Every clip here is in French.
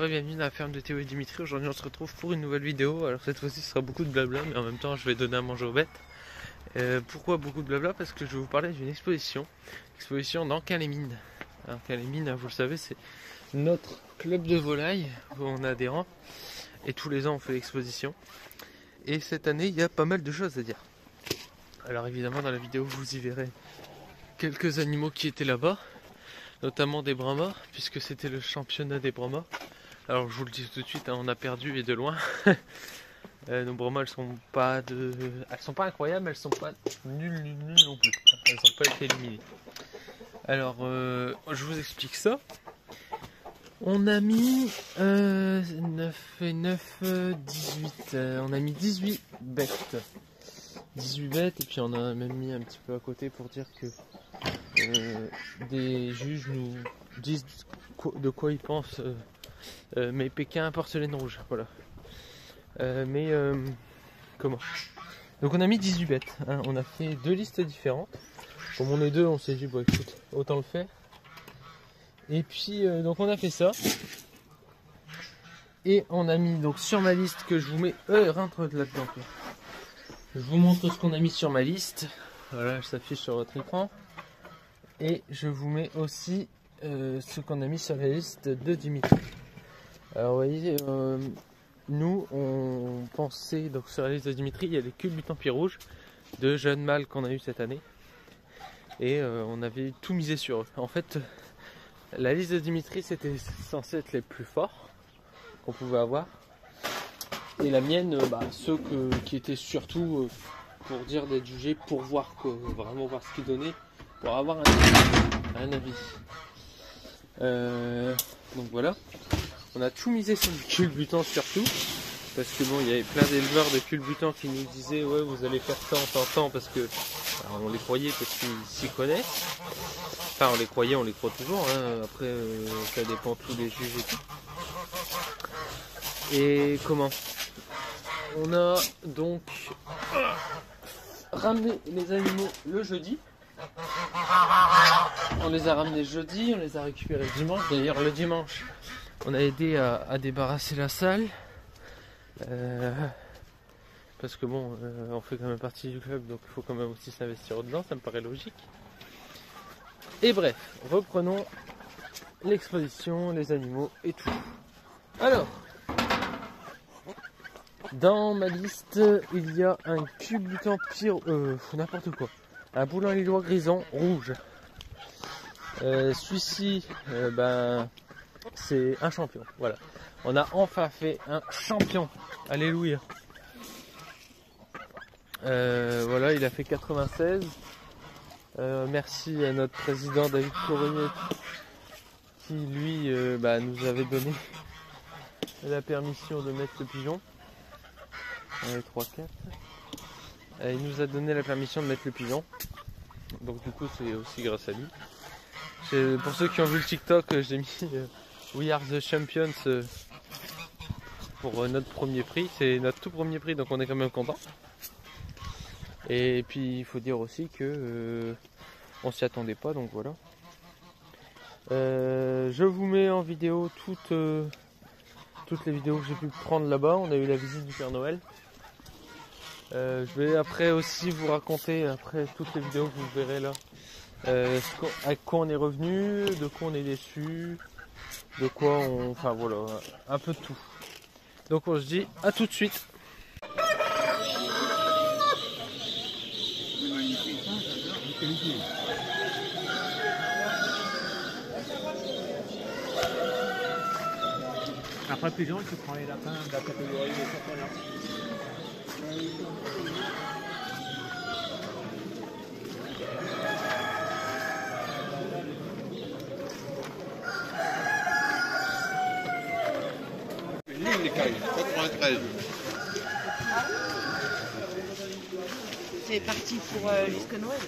bonjour et bienvenue dans la ferme de Théo et Dimitri. Aujourd'hui on se retrouve pour une nouvelle vidéo. Alors cette fois-ci ce sera beaucoup de blabla, mais en même temps je vais donner à manger aux bêtes. Pourquoi beaucoup de blabla? Parce que je vais vous parler d'une exposition dans Quin-les-Mines. Alors Quin-les-Mines, vous le savez, c'est notre club de volaille où on est adhérent. Et tous les ans on fait l'exposition. Et cette année il y a pas mal de choses à dire. Alors évidemment dans la vidéo vous y verrez quelques animaux qui étaient là-bas, notamment des brahmas, puisque c'était le championnat des brahmas. Alors je vous le dis tout de suite, hein, on a perdu et de loin. Nos brahmas elles sont pas incroyables, elles sont pas nulles non plus. Elles n'ont pas été éliminées. Alors je vous explique ça. On a mis 9 et 9, 18. On a mis 18 bêtes. 18 bêtes et puis on a même mis un petit peu à côté pour dire que des juges nous disent de quoi ils pensent. Mais Pékin porcelaine rouge, voilà. Comment? Donc on a mis 18 bêtes, hein. On a fait deux listes différentes. Comme on est deux, on s'est dit, bon écoute, autant le faire. Et puis donc on a fait ça. Et on a mis donc sur ma liste que je vous mets... rentre là-dedans. Je vous montre ce qu'on a mis sur ma liste. Voilà, ça s'affiche sur votre écran. Et je vous mets aussi ce qu'on a mis sur la liste de Dimitri. Alors vous voyez, nous on pensait, donc sur la liste de Dimitri, il y a les culbutants pieds rouges, de jeunes mâles qu'on a eu cette année. Et on avait tout misé sur eux. En fait, la liste de Dimitri c'était censé être les plus forts qu'on pouvait avoir. Et la mienne, ceux qui étaient surtout pour dire d'être jugés, pour voir vraiment voir ce qu'ils donnaient, pour avoir un avis. Donc voilà, on a tout misé sur le culbutant surtout, parce que bon, il y avait plein d'éleveurs de culbutants qui nous disaient ouais vous allez faire tant, parce que alors, on les croyait parce qu'ils s'y connaissent. Enfin on les croyait, on les croit toujours, hein. Après ça dépend tous les juges et tout. Et comment? On a donc ramené les animaux le jeudi. On les a ramenés jeudi, on les a récupérés le dimanche. D'ailleurs le dimanche, on a aidé à débarrasser la salle. Parce que bon, on fait quand même partie du club, donc il faut quand même aussi s'investir dedans, ça me paraît logique. Et bref, reprenons l'exposition, les animaux et tout. Alors, dans ma liste, il y a un culbutant n'importe quoi. Un boulin lillois grison rouge. Celui-ci, c'est un champion. Voilà. On a enfin fait un champion. Alléluia. Voilà, il a fait 96. Merci à notre président David Coronier qui lui nous avait donné la permission de mettre le pigeon. 3, 4. Il nous a donné la permission de mettre le pigeon. Donc du coup c'est aussi grâce à lui. Pour ceux qui ont vu le TikTok, j'ai mis We Are the Champions pour notre premier prix. C'est notre tout premier prix, donc on est quand même content. Et puis il faut dire aussi que on s'y attendait pas, donc voilà. Je vous mets en vidéo toutes les vidéos que j'ai pu prendre là-bas. On a eu la visite du Père Noël. Je vais après aussi vous raconter, après toutes les vidéos que vous verrez là, avec quoi on est revenu, de quoi on est déçu, de quoi on... Enfin voilà, un peu de tout. Donc on se dit à tout de suite. Après le pigeon, tu prends les lapins de la catégorie de championnat. Une les cailles, 93. C'est parti pour jusqu'à Noël.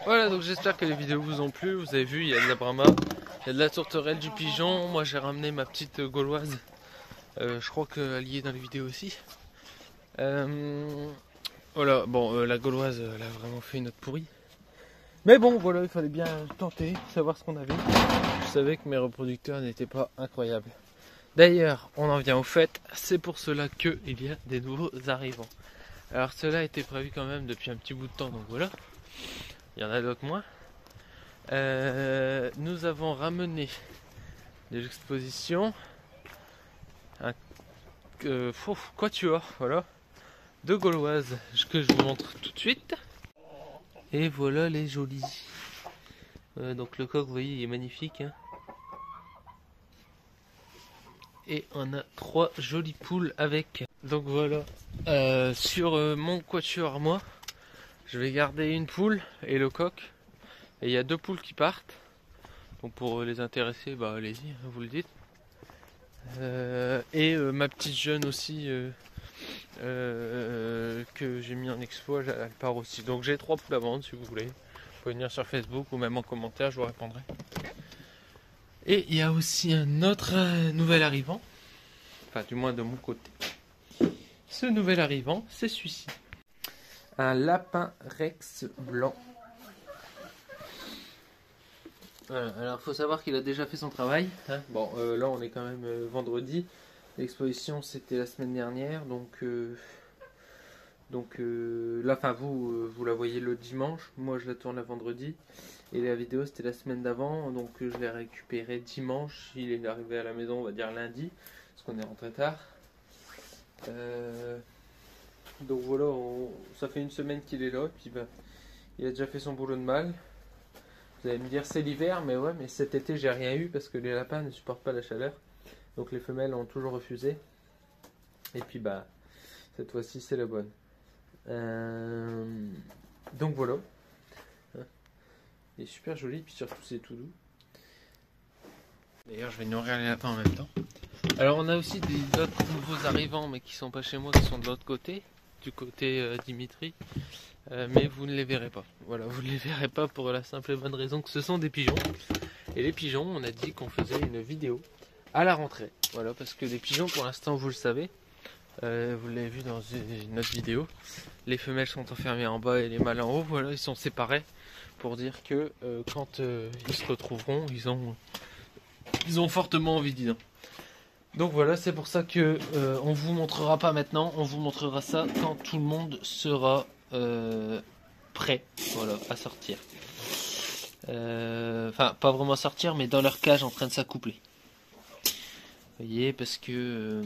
Voilà, donc j'espère que les vidéos vous ont plu. Vous avez vu, il y a de la brama, il y a de la tourterelle, du pigeon. Moi j'ai ramené ma petite gauloise. Je crois qu'elle y est dans les vidéos aussi. Voilà, bon, la gauloise, elle a vraiment fait une note pourrie. Mais bon, voilà, il fallait bien tenter, savoir ce qu'on avait. Je savais que mes reproducteurs n'étaient pas incroyables. D'ailleurs, on en vient au fait, c'est pour cela qu'il y a des nouveaux arrivants. Alors cela était prévu quand même depuis un petit bout de temps, donc voilà. Il y en a d'autres moins. Nous avons ramené des expositions. Un quatuor, voilà. Deux gauloises que je vous montre tout de suite. Et voilà les jolies. Donc le coq, vous voyez, il est magnifique. Hein. Et on a 3 jolies poules avec. Donc voilà. Sur mon quatuor à moi, je vais garder une poule et le coq. Et il y a 2 poules qui partent. Donc pour les intéresser, bah allez-y, vous le dites. Ma petite jeune aussi que j'ai mis en expo, elle part aussi. Donc j'ai 3 poules à vendre si vous voulez. Vous pouvez venir sur Facebook ou même en commentaire, je vous répondrai. Et il y a aussi un autre nouvel arrivant. Enfin du moins de mon côté. Ce nouvel arrivant, c'est celui-ci. Un lapin rex blanc. Voilà, alors il faut savoir qu'il a déjà fait son travail. Hein. Bon, là on est quand même vendredi. L'exposition c'était la semaine dernière, donc là, enfin vous la voyez le dimanche. Moi je la tourne le vendredi. Et la vidéo c'était la semaine d'avant, donc je l'ai récupéré dimanche. Il est arrivé à la maison, on va dire lundi, parce qu'on est rentré tard. Donc voilà, ça fait une semaine qu'il est là, puis bah, il a déjà fait son boulot de mâle. Vous allez me dire c'est l'hiver, mais ouais, mais cet été j'ai rien eu parce que les lapins ne supportent pas la chaleur. Donc les femelles ont toujours refusé. Et puis bah, cette fois-ci c'est la bonne. Donc voilà. Il est super joli, puis surtout c'est tout doux. D'ailleurs je vais nourrir les lapins en même temps. Alors on a aussi d'autres nouveaux arrivants, mais qui sont pas chez moi, qui sont de l'autre côté, du côté Dimitri. Mais vous ne les verrez pas. Voilà, vous ne les verrez pas pour la simple et bonne raison que ce sont des pigeons. Et les pigeons, on a dit qu'on faisait une vidéo à la rentrée. Voilà, parce que les pigeons, pour l'instant, vous le savez, vous l'avez vu dans une autre vidéo, les femelles sont enfermées en bas et les mâles en haut. Voilà, ils sont séparés pour dire que quand ils se retrouveront, ils ont fortement envie d'y. Donc voilà, c'est pour ça que on vous montrera pas maintenant, on vous montrera ça quand tout le monde sera prêt, voilà, à sortir. Enfin, pas vraiment sortir, mais dans leur cage en train de s'accoupler. Vous voyez, parce que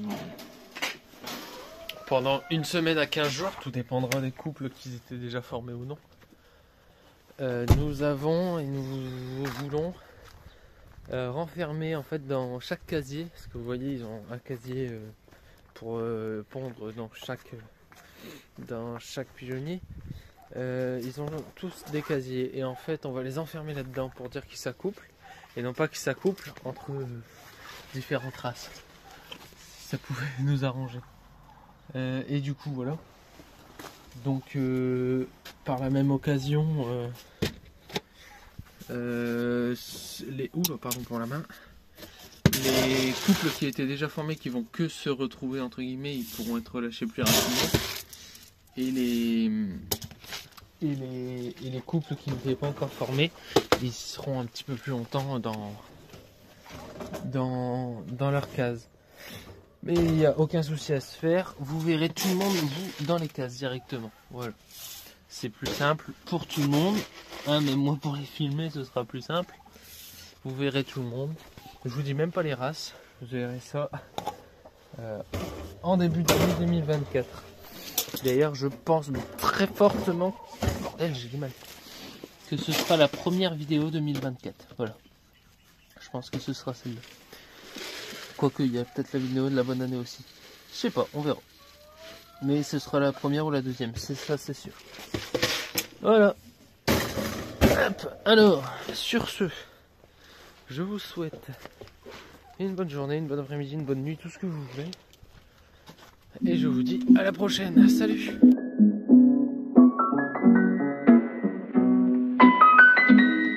pendant une semaine à 15 jours, tout dépendra des couples qui étaient déjà formés ou non. Nous avons et nous voulons renfermer en fait dans chaque casier, parce que vous voyez ils ont un casier pour pondre dans chaque pigeonnier. Ils ont tous des casiers et en fait on va les enfermer là-dedans pour dire qu'ils s'accouplent et non pas qu'ils s'accouplent entre différentes races. Ça pouvait nous arranger. Et du coup voilà. Donc par la même occasion, pardon pour la main. Les couples qui étaient déjà formés, qui vont que se retrouver entre guillemets, ils pourront être relâchés plus rapidement. Et les couples qui n'étaient pas encore formés, ils seront un petit peu plus longtemps dans leur case. Mais il n'y a aucun souci à se faire. Vous verrez tout le monde, vous, dans les cases directement. Voilà. C'est plus simple pour tout le monde. Hein, mais moi, pour les filmer, ce sera plus simple. Vous verrez tout le monde. Je vous dis même pas les races. Vous verrez ça en début d'année 2024. D'ailleurs, je pense très fortement... Bordel, j'ai du mal. Que ce sera la première vidéo 2024. Voilà. Je pense que ce sera celle-là. Quoique, il y a peut-être la vidéo de la bonne année aussi. Je sais pas, on verra. Mais ce sera la première ou la deuxième, c'est ça, c'est sûr. Voilà. Hop. Alors, sur ce, je vous souhaite une bonne journée, une bonne après-midi, une bonne nuit, tout ce que vous voulez. Et je vous dis à la prochaine. Salut!